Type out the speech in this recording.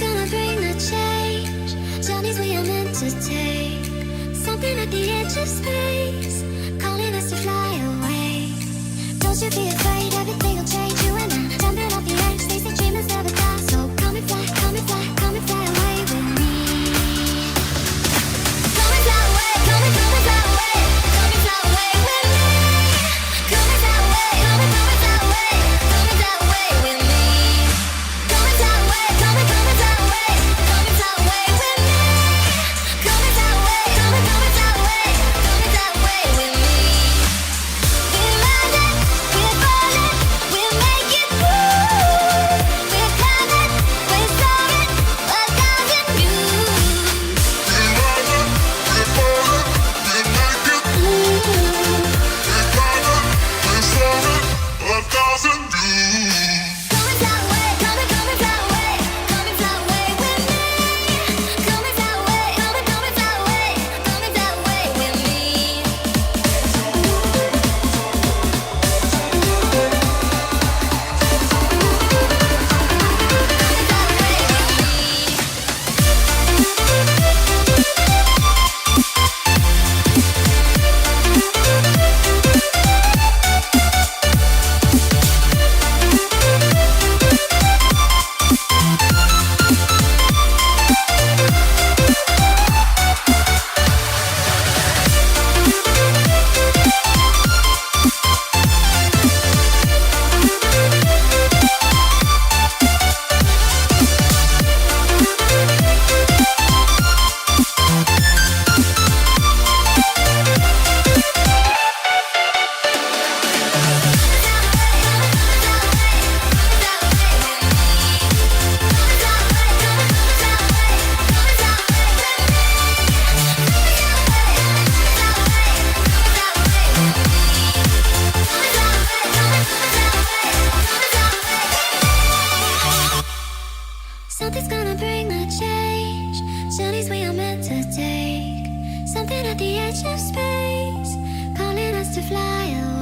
gonna bring the change. Journeys we are meant to take. Something at the edge of space, calling us to fly away. Don't you be afraid, everything will change. You and I, jumping off the edge. They say dreamers never die, so come and fly, come and fly, come and fly away with me. Come and fly away, come and fly away, come and fly away with me. Come and fly away, come and fly away, come and fly away with me. Come and fly away, come and fly away, come and fly away with me. Come and fly away, come and fly away, come and fly away with me. We'll land it, we'll fall it, we'll make it through. We'll climb it, we'll soar it, 1,000 views. We'll land it, we'll fall it, we'll make it through. We'll climb it, we'll soar it, 1,000 views. Come and fly away, come and fly away, come and fly away with me. Come and fly away, come and fly away, come and fly away with me. Something's gonna bring the change. Journeys we are meant to take. Something at the edge of space, calling us to fly away.